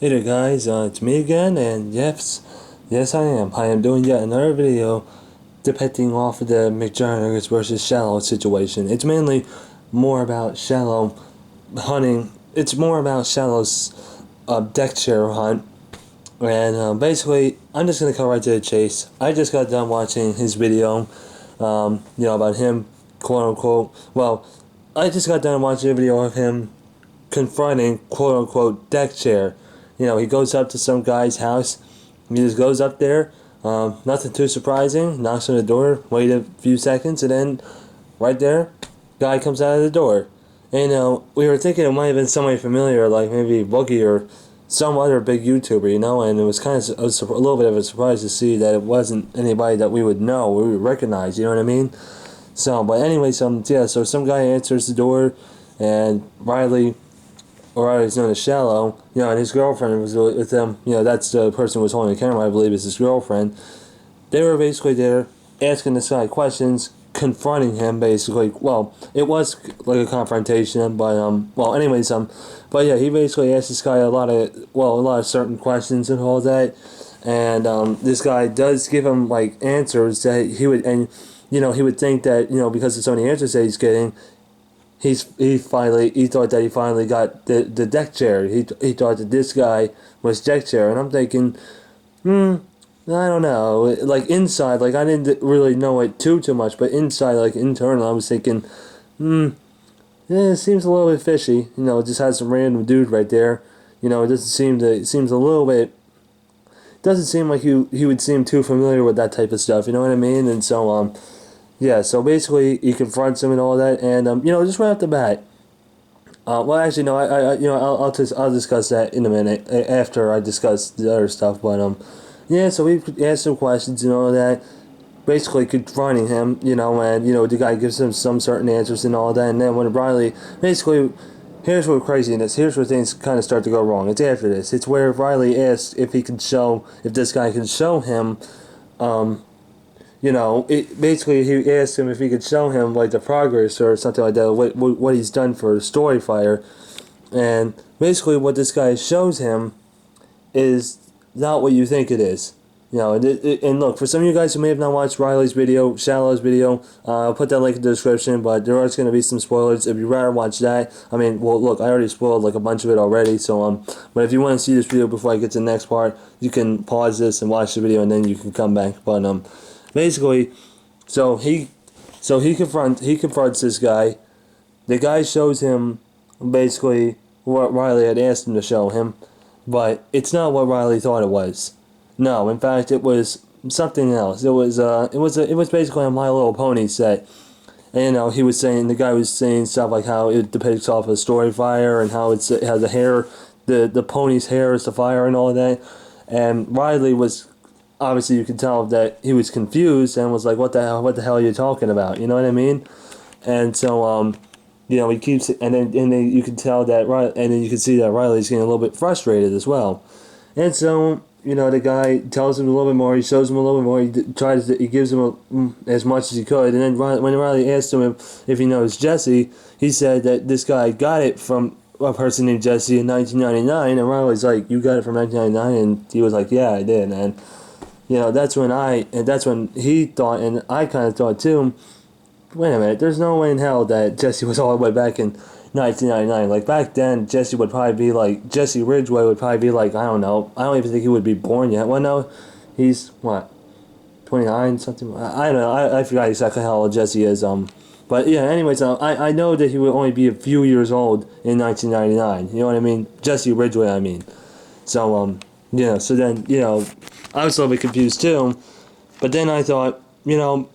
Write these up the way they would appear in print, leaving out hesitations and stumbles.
Hey there guys, it's me again, and yes I am. I am doing yet another video depicting off of the McJuggerNuggets versus Shallow situation. It's mainly more about Shallow hunting. It's more about Shallow's deck chair hunt. And basically, I'm just going to come right to the chase. I just got done watching his video, about him, quote unquote. Well, I just got done watching a video of him confronting quote unquote deck chair. He goes up to some guy's house. He just goes up there. Nothing too surprising. Knocks on the door. Wait a few seconds, and then right there, guy comes out of the door. And we were thinking it might have been somebody familiar, like maybe Boogie or some other big YouTuber, and it was a little bit of a surprise to see that it wasn't anybody that we would know, we would recognize. You know what I mean? So, but anyway, so some guy answers the door, and Riley, or he's known as Shallow, and his girlfriend was with them. That's the person who was holding the camera, I believe, is his girlfriend. They were basically there asking this guy questions, confronting him, basically. Well, it was like a confrontation, but, but yeah, he basically asked this guy a lot of certain questions and all that. And, this guy does give him, like, answers that he would, and, he would think that, because of so many answers that he's getting, he thought that he finally got the deck chair. He thought that this guy was deck chair, and I'm thinking, I don't know. Like inside, like I didn't really know it too much, but inside, like internal, I was thinking, it seems a little bit fishy. It just has some random dude right there. It seems a little bit. Doesn't seem like he would seem too familiar with that type of stuff. You know what I mean? And so yeah, so basically he confronts him and all that, and just right off the bat. Well, actually, no, I'll discuss that in a minute after I discuss the other stuff. But yeah, so we asked some questions and all that, basically confronting him, and the guy gives him some certain answers and all that, and then when Riley, basically, here's where craziness, here's where things kind of start to go wrong. It's after this. It's where Riley asks if this guy can show him, basically he asked him if he could show him like the progress or something like that, what he's done for Storyfire, and basically what this guy shows him is not what you think it is. And look, for some of you guys who may have not watched Riley's video, Shallow's video, I'll put that link in the description, but there are going to be some spoilers. If you'd rather watch that, look, I already spoiled like a bunch of it already, so, but if you want to see this video before I get to the next part, you can pause this and watch the video, and then you can come back, but, basically, so he confronts this guy. The guy shows him basically what Riley had asked him to show him, but it's not what Riley thought it was. No, in fact, it was something else. It was basically a My Little Pony set. And the guy was saying stuff like how it depicts off a Storyfire and how it has the hair, the pony's hair is the fire and all of that. And Riley was, obviously you could tell that he was confused and was like, what the hell are you talking about? You know what I mean? And so, he keeps, and then you can tell that, and then you can see that Riley's getting a little bit frustrated as well. And so, the guy tells him a little bit more, he shows him a little bit more, he gives him as much as he could, and then when Riley asked him if he knows Jesse, he said that this guy got it from a person named Jesse in 1999, and Riley's like, you got it from 1999, and he was like, yeah, I did, and that's when he thought, and I kind of thought too, wait a minute, there's no way in hell that Jesse was all the way back in 1999. Like, back then, Jesse Ridgway would probably be like, I don't know, I don't even think he would be born yet. Well, no, he's, 29, something, I don't know, I forgot exactly how old Jesse is, but yeah, anyways, I know that he would only be a few years old in 1999, you know what I mean? Jesse Ridgway, I mean. So, so then, I was a little bit confused too, but then I thought,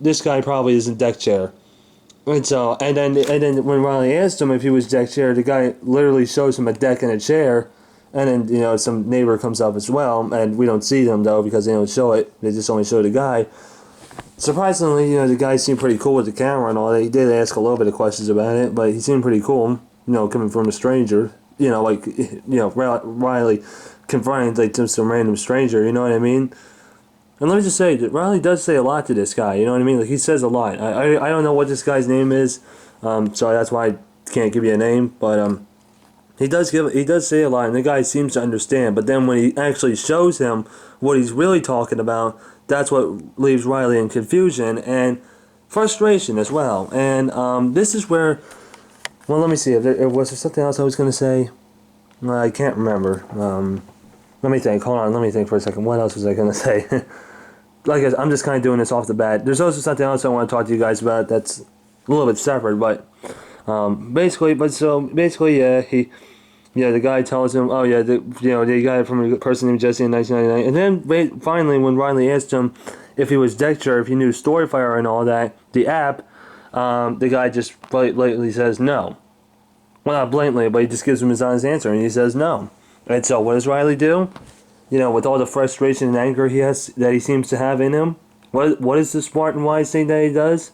this guy probably isn't deck chair. And so, and then when Riley asked him if he was deck chair, the guy literally shows him a deck and a chair, and then, some neighbor comes up as well, and we don't see them though because they don't show it, they just only show the guy. Surprisingly, the guy seemed pretty cool with the camera and all that. He did ask a little bit of questions about it, but he seemed pretty cool, coming from a stranger, Riley confronting like just some random stranger, you know what I mean? And let me just say that Riley does say a lot to this guy, you know what I mean? Like, he says a lot. I don't know what this guy's name is, so that's why I can't give you a name, but he does say a lot, and the guy seems to understand. But then when he actually shows him what he's really talking about, that's what leaves Riley in confusion and frustration as well. And this is where, well, let me see. Was there something else I was going to say? I can't remember. Let me think. Hold on. Let me think for a second. What else was I going to say? Like I said, I'm just kind of doing this off the bat. There's also something else I want to talk to you guys about that's a little bit separate, but basically, yeah, the guy tells him, oh yeah, they got it from a person named Jesse in 1999, and then finally, when Riley asked him if he was Dexter, if he knew Storyfire and all that, the app, the guy just blatantly says no. Well, not blatantly, but he just gives him his honest answer, and he says no. And so, what does Riley do? With all the frustration and anger that he seems to have in him, what is the smart and wise thing that he does?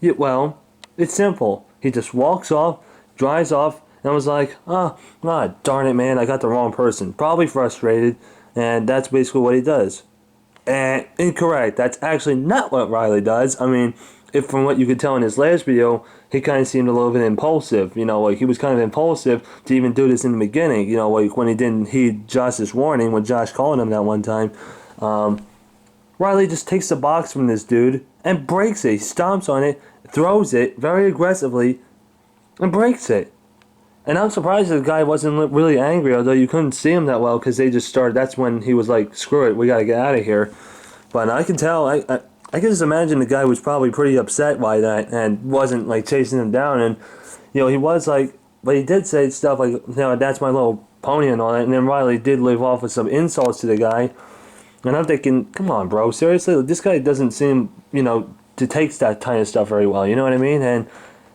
Well, it's simple. He just walks off, drives off, and was like, darn it, man, I got the wrong person. Probably frustrated, and that's basically what he does. And incorrect. That's actually not what Riley does. I mean, if from what you could tell in his last video, he kind of seemed a little bit impulsive. He was kind of impulsive to even do this in the beginning. When he didn't heed Josh's warning, when Josh called him that one time. Riley just takes the box from this dude and breaks it. He stomps on it, throws it very aggressively, and breaks it. And I'm surprised the guy wasn't really angry, although you couldn't see him that well because they just started. That's when he was like, screw it, we got to get out of here. But I can tell, I can just imagine the guy was probably pretty upset by that and wasn't like chasing him down. And, he was like, but he did say stuff like, that's my little pony and all that. And then Riley did leave off with some insults to the guy. And I'm thinking, come on, bro, seriously? This guy doesn't seem, to take that kind of stuff very well, you know what I mean? And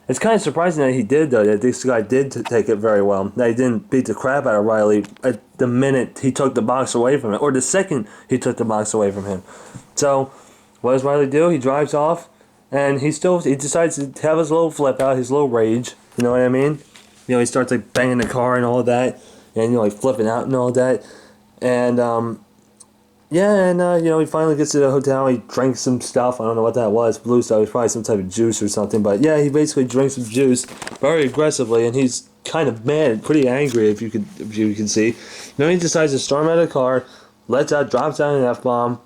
it's kind of surprising that he did, though, that this guy did take it very well. That he didn't beat the crap out of Riley at the minute he took the box away from him, or the second he took the box away from him. So, what does Riley do? He drives off, and he decides to have his little flip out, his little rage, you know what I mean? He starts, like, banging the car and all that, and, like, flipping out and all that. And, he finally gets to the hotel. He drinks some stuff. I don't know what that was. Blue stuff. It's probably some type of juice or something. But yeah, he basically drinks some juice very aggressively, and he's kind of mad, pretty angry, if you can see. Then he decides to storm out of the car, drops out an F-bomb,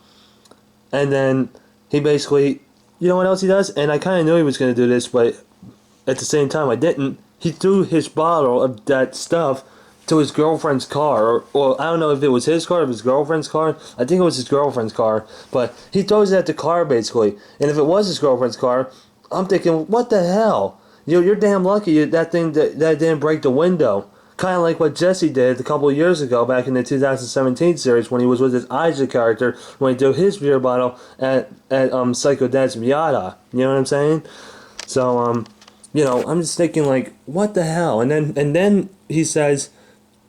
and then he basically, you know what else he does? And I kind of knew he was going to do this, but at the same time I didn't. He threw his bottle of that stuff to his girlfriend's car, or I don't know if it was his car or his girlfriend's car. I think it was his girlfriend's car, but he throws it at the car basically. And if it was his girlfriend's car, I'm thinking, what the hell? You're damn lucky that thing that didn't break the window. Kind of like what Jesse did a couple of years ago back in the 2017 series when he was with his Isaac character when he threw his beer bottle at Psycho Dad's Miata. You know what I'm saying? So I'm just thinking like, what the hell? And then he says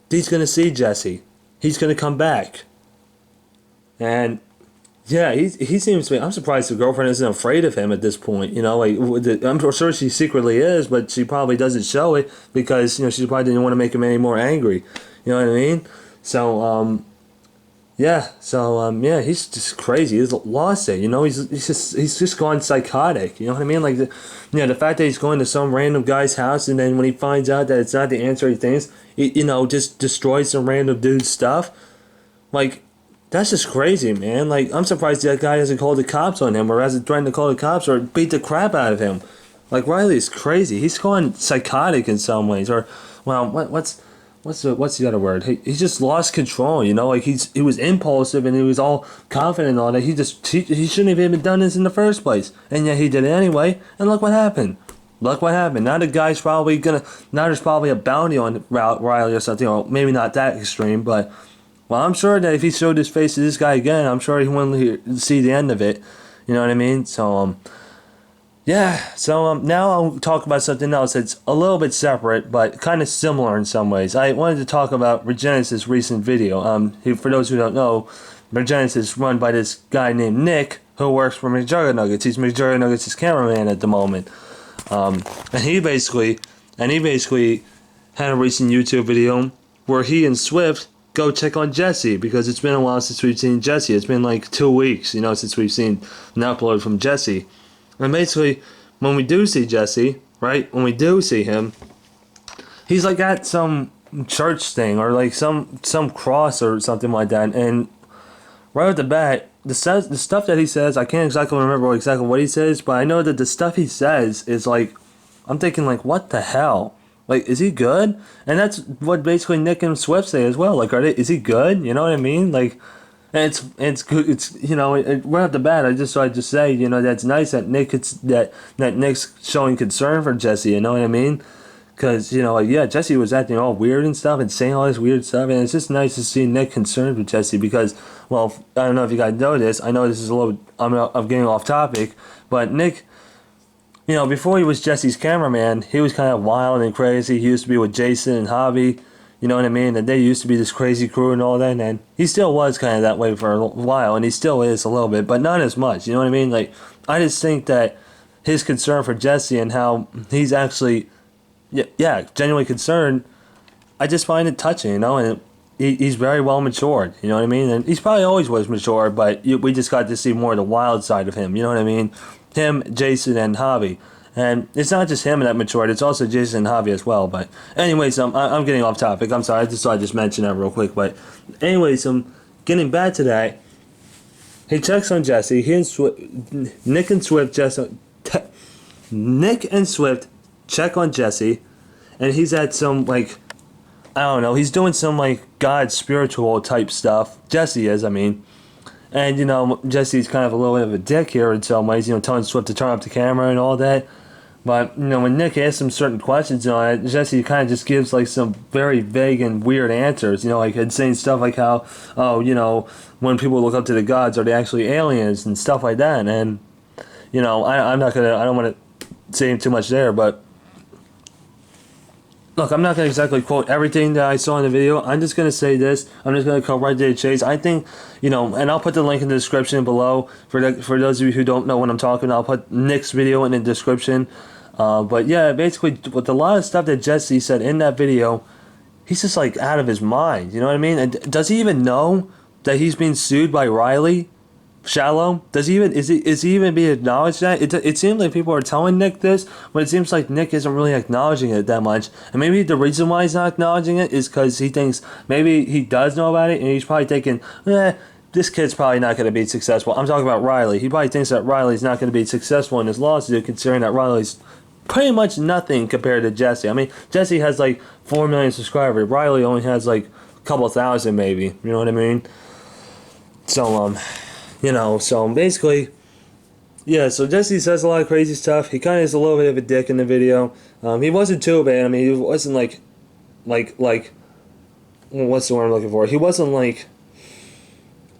he's going to see Jesse. He's going to come back. And, yeah, he seems to be... I'm surprised the girlfriend isn't afraid of him at this point. I'm sure she secretly is, but she probably doesn't show it because, she probably didn't want to make him any more angry. You know what I mean? So, he's just crazy. He's lost it, He's just gone psychotic. You know what I mean? Like, the fact that he's going to some random guy's house, and then when he finds out that it's not the answer he thinks, just destroys some random dude's stuff. Like, that's just crazy, man. Like, I'm surprised that guy hasn't called the cops on him, or hasn't threatened to call the cops, or beat the crap out of him. Like, Riley's crazy. He's gone psychotic in some ways, or, well, what's the other word? He just lost control, Like he was impulsive and he was all confident and all that. He shouldn't have even done this in the first place, and yet he did it anyway. And look what happened. Now the guy's probably now there's probably a bounty on Riley or something, or maybe not that extreme, but well, I'm sure that if he showed his face to this guy again, I'm sure he wouldn't see the end of it. You know what I mean? So now I'll talk about something else that's a little bit separate, but kind of similar in some ways. I wanted to talk about Regenesis' recent video. For those who don't know, Regenesis is run by this guy named Nick, who works for McJuggerNuggets. He's McJuggerNuggets' cameraman at the moment. And he basically had a recent YouTube video where he and Swift go check on Jesse, because it's been a while since we've seen Jesse. It's been like 2 weeks, since we've seen an upload from Jesse. And basically, when we do see Jesse, right, when we do see him, he's like at some church thing or like some cross or something like that. And right off the bat, the stuff that he says, I can't exactly remember exactly what he says, but I know that the stuff he says is like, I'm thinking like, what the hell? Like, is he good? And that's what basically Nick and Swift say as well. Like, is he good? You know what I mean? Like, and it's good. It's, you know, right off the bat, I just say, you know, that's nice that Nick's showing concern for Jesse. You know what I mean? Because, you know, like, yeah, Jesse was acting all weird and stuff and saying all this weird stuff. And it's just nice to see Nick concerned with Jesse because, well, I don't know if you guys know this. I know this is a little, I'm getting off topic. But Nick, you know, before he was Jesse's cameraman, he was kind of wild and crazy. He used to be with Jason and Javi. You know what I mean? And they used to be this crazy crew and all that. And he still was kind of that way for a while. And he still is a little bit, but not as much. You know what I mean? Like, I just think that his concern for Jesse and how he's actually... yeah, genuinely concerned. I just find it touching, you know, and he's very well matured, you know what I mean? And he's probably always was mature, but we just got to see more of the wild side of him, you know what I mean? Him, Jason, and Javi. And it's not just him that matured, it's also Jason and Javi as well. But anyways, I'm getting off topic. I'm sorry, I just thought I'd just mention that real quick. But anyways, getting back to that, he checks on Jesse. Nick and Swift check on Jesse, and he's at some, like, I don't know, he's doing some, like, God spiritual type stuff. Jesse is, I mean. And, you know, Jesse's kind of a little bit of a dick here in some ways, you know, telling Swift to turn up the camera and all that. But, you know, when Nick asks him certain questions on it, Jesse kind of just gives, like, some very vague and weird answers, you know, like, saying stuff like how, oh, you know, when people look up to the gods, are they actually aliens and stuff like that. And, you know, I don't want to say too much there, but look, I'm not going to exactly quote everything that I saw in the video. I'm just going to say this. I'm just going to come right to the chase. I think, you know, and I'll put the link in the description below. For those of you who don't know what I'm talking about, I'll put Nick's video in the description. But yeah, basically, with a lot of stuff that Jesse said in that video, he's just like out of his mind. You know what I mean? And does he even know that he's being sued by Riley? Shallow? Is he even being acknowledged that? It seems like people are telling Nick this, but it seems like Nick isn't really acknowledging it that much. And maybe the reason why he's not acknowledging it is because he thinks maybe he does know about it, and he's probably thinking, this kid's probably not going to be successful. I'm talking about Riley. He probably thinks that Riley's not going to be successful in his lawsuit, considering that Riley's pretty much nothing compared to Jesse. I mean, Jesse has like 4 million subscribers. Riley only has like a couple thousand, maybe. You know what I mean? So, you know, so basically, yeah, so Jesse says a lot of crazy stuff. He kind of is a little bit of a dick in the video. He wasn't too bad. I mean, he wasn't like, what's the word I'm looking for? He wasn't like,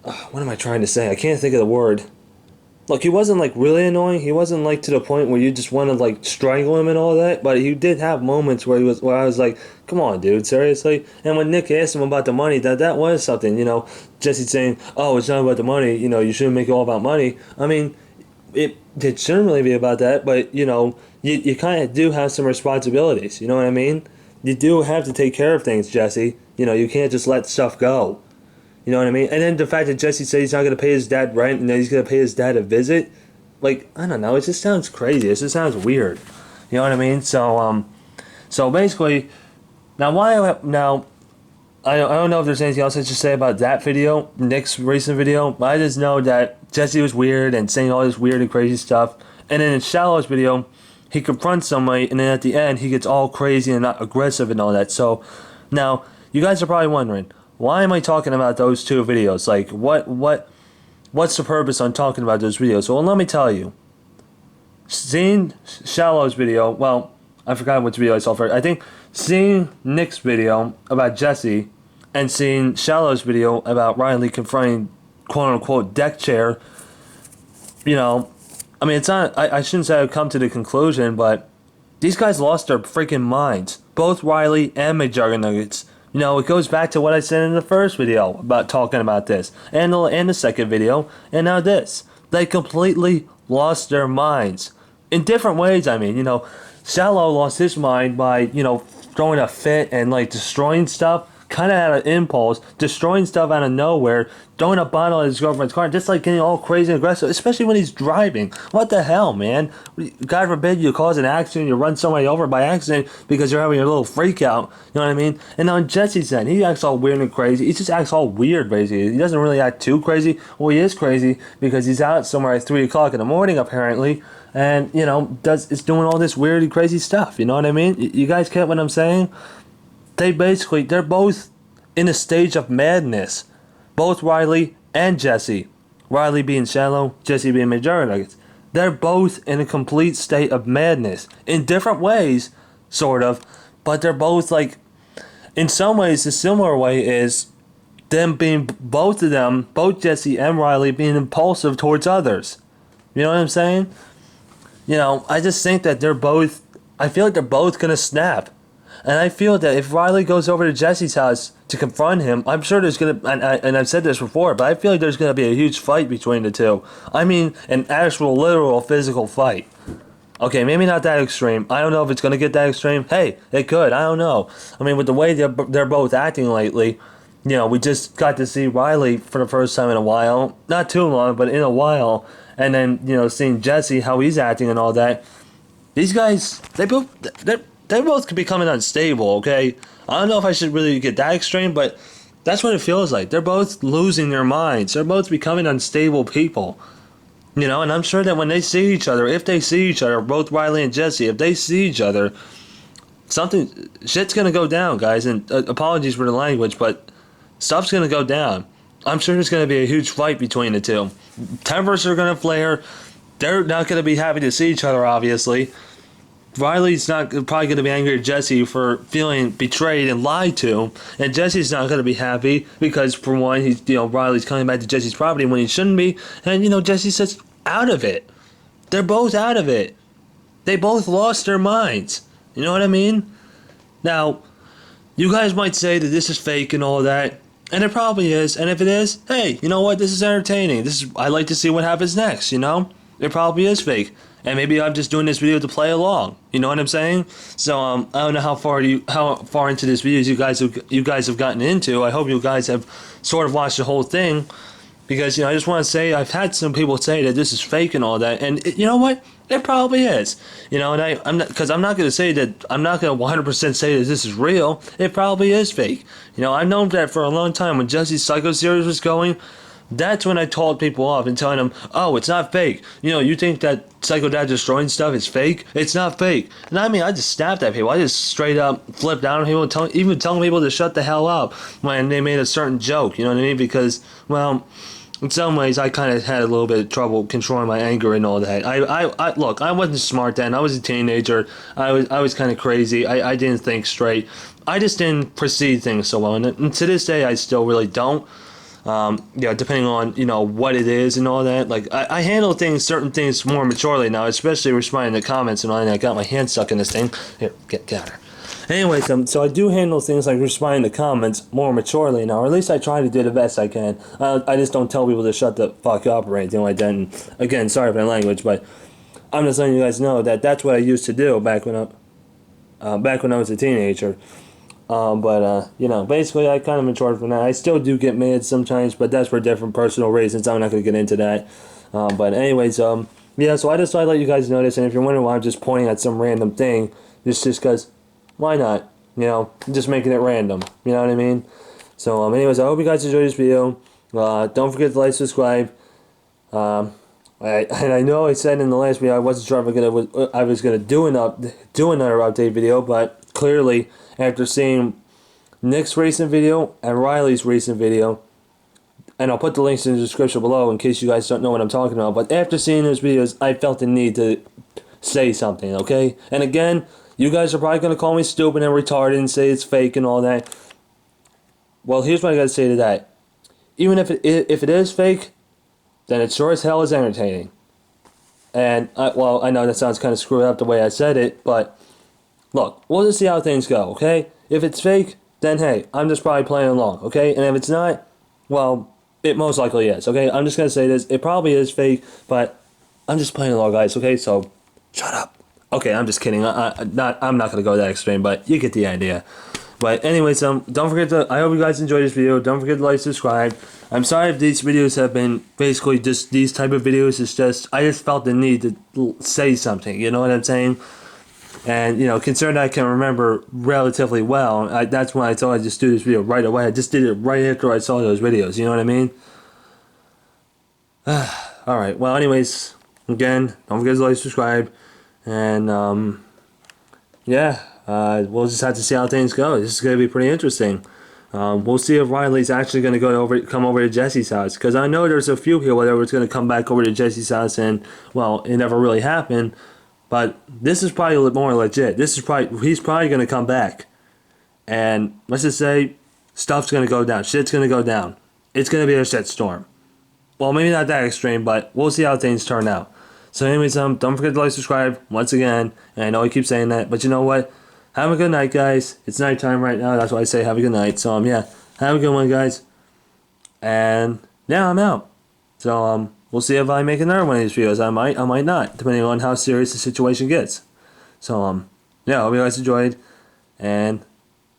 what am I trying to say? I can't think of the word. Look, he wasn't like really annoying. He wasn't like to the point where you just want to like strangle him and all that. But he did have moments where I was like, come on, dude, seriously. And when Nick asked him about the money, that was something, you know. Jesse saying, oh, it's not about the money. You know, you shouldn't make it all about money. I mean, it shouldn't really be about that. But you know, you kind of do have some responsibilities. You know what I mean? You do have to take care of things, Jesse. You know, you can't just let stuff go. You know what I mean? And then the fact that Jesse said he's not going to pay his dad rent and then he's going to pay his dad a visit, like, I don't know, it just sounds crazy. It just sounds weird. You know what I mean? So, so basically, now I don't know if there's anything else I should say about that video, Nick's recent video, but I just know that Jesse was weird and saying all this weird and crazy stuff. And then in Shallow's video, he confronts somebody, and then at the end, he gets all crazy and not aggressive and all that. So, now, you guys are probably wondering, why am I talking about those two videos? Like, what's the purpose on talking about those videos? Well, let me tell you. Seeing Shallow's video, well, I forgot which video I saw first. I think seeing Nick's video about Jesse and seeing Shallow's video about Riley confronting quote-unquote deck chair, you know, I mean, it's not, I shouldn't say I've come to the conclusion, but these guys lost their freaking minds. Both Riley and McJuggerNuggets. You know, it goes back to what I said in the first video about talking about this, and the second video, and now this. They completely lost their minds. In different ways, I mean, you know, Shallow lost his mind by, you know, throwing a fit and, like, destroying stuff. kind of had an impulse, destroying stuff out of nowhere, throwing a bottle at his girlfriend's car, just like getting all crazy and aggressive, especially when he's driving. What the hell, man? God forbid you cause an accident, you run somebody over by accident because you're having a little freak out. You know what I mean? And on Jesse's end, he acts all weird and crazy. He just acts all weird, basically. He doesn't really act too crazy. Well, he is crazy because he's out somewhere at 3 o'clock in the morning, apparently. And, you know, is doing all this weird and crazy stuff. You know what I mean? You guys get what I'm saying? They're both in a stage of madness. Both Riley and Jesse. Riley being Shallow, Jesse being McJuggerNuggets. They're both in a complete state of madness. In different ways, sort of. But they're both, like, in some ways, a similar way is them being, both of them, both Jesse and Riley, being impulsive towards others. You know what I'm saying? You know, I just think that I feel like they're both going to snap. And I feel that if Riley goes over to Jesse's house to confront him, I'm sure there's going to, and I've said this before, but I feel like there's going to be a huge fight between the two. I mean, an actual, literal, physical fight. Okay, maybe not that extreme. I don't know if it's going to get that extreme. Hey, it could. I don't know. I mean, with the way they're both acting lately, you know, we just got to see Riley for the first time in a while. Not too long, but in a while. And then, you know, seeing Jesse, how he's acting and all that. These guys, they both could be becoming unstable, okay? I don't know if I should really get that extreme, but that's what it feels like. They're both losing their minds. They're both becoming unstable people. You know, and I'm sure that when they see each other, if they see each other, both Riley and Jesse, if they see each other, shit's gonna go down, guys. And apologies for the language, but stuff's gonna go down. I'm sure there's gonna be a huge fight between the two. Tempers are gonna flare. They're not gonna be happy to see each other, obviously. Riley's not probably going to be angry at Jesse for feeling betrayed and lied to, and Jesse's not going to be happy because, for one, Riley's coming back to Jesse's property when he shouldn't be, and Jesse's just out of it. They're both out of it. They both lost their minds. You know what I mean? Now, you guys might say that this is fake and all that, and it probably is. And if it is, hey, you know what? This is entertaining. I like to see what happens next. You know, it probably is fake. And maybe I'm just doing this video to play along. You know what I'm saying? So I don't know how far into this video you guys have gotten into. I hope you guys have sort of watched the whole thing, because I just want to say I've had some people say that this is fake and all that, and you know what? It probably is. And I'm not going to say that, I'm not going to 100% say that this is real. It probably is fake. I've known that for a long time. When Jesse's Psycho series was going, that's when I told people off and telling them, oh, it's not fake. You think that Psycho Dad destroying stuff is fake? It's not fake. And I mean, I just snapped at people. I just straight up flipped out on people, even telling people to shut the hell up when they made a certain joke. You know what I mean? Because, well, in some ways, I kind of had a little bit of trouble controlling my anger and all that. Look, I wasn't smart then. I was a teenager. I was kind of crazy. I didn't think straight. I just didn't perceive things so well. And to this day, I still really don't. Depending on, what it is and all that. Like, I handle certain things more maturely now, especially responding to comments and all that. I got my hand stuck in this thing. Here, get her. Anyways, so I do handle things like responding to comments more maturely now, or at least I try to do the best I can. I just don't tell people to shut the fuck up or anything like that. And again, sorry for my language, but I'm just letting you guys know that that's what I used to do back when I was a teenager. Basically I kind of matured from that. I still do get mad sometimes, but that's for different personal reasons. I'm not going to get into that. So I just thought I'd let you guys know this, and if you're wondering why I'm just pointing at some random thing, it's just because, why not? I'm just making it random. You know what I mean? So, anyways, I hope you guys enjoyed this video. Don't forget to like, subscribe. I know I said in the last video I wasn't sure if I was gonna do another update video, but clearly, after seeing Nick's recent video and Riley's recent video, and I'll put the links in the description below in case you guys don't know what I'm talking about, but after seeing those videos, I felt the need to say something, okay? And again, you guys are probably going to call me stupid and retarded and say it's fake and all that. Well, here's what I got to say to that. Even if it is fake, then it sure as hell is entertaining. And, I know that sounds kind of screwed up the way I said it, but look, we'll just see how things go, okay? If it's fake, then hey, I'm just probably playing along, okay? And if it's not, well, it most likely is, okay? I'm just going to say this. It probably is fake, but I'm just playing along, guys, okay? So, shut up. Okay, I'm just kidding. I'm not going to go that extreme, but you get the idea. But But anyways, don't forget to. I hope you guys enjoyed this video. Don't forget to like, subscribe. I'm sorry if these videos have been basically just these type of videos. It's just I just felt the need to say something. You know what I'm saying? And you know, considering I can remember relatively well, that's when I thought I'd just do this video right away. I just did it right after I saw those videos. You know what I mean? All right. Well, anyways, again, don't forget to like, subscribe, and yeah, we'll just have to see how things go. This is going to be pretty interesting. We'll see if Riley's actually going to come over to Jesse's house, because I know there's a few here where they were going to come back over to Jesse's house, and well, it never really happened. But this is probably more legit. He's probably going to come back, and let's just say stuff's going to go down. Shit's going to go down. It's going to be a shitstorm. Well, maybe not that extreme, but we'll see how things turn out. So anyways, don't forget to like, subscribe once again. And I know I keep saying that, but you know what? Have a good night, guys. It's nighttime right now. That's why I say have a good night. So yeah, have a good one, guys. And yeah, I'm out. So we'll see if I make another one of these videos. I might not, depending on how serious the situation gets. So yeah, I hope you guys enjoyed. And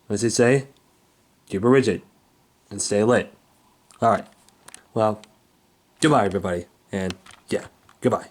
as they say, keep it rigid and stay lit. All right. Well, goodbye, everybody. And yeah, goodbye.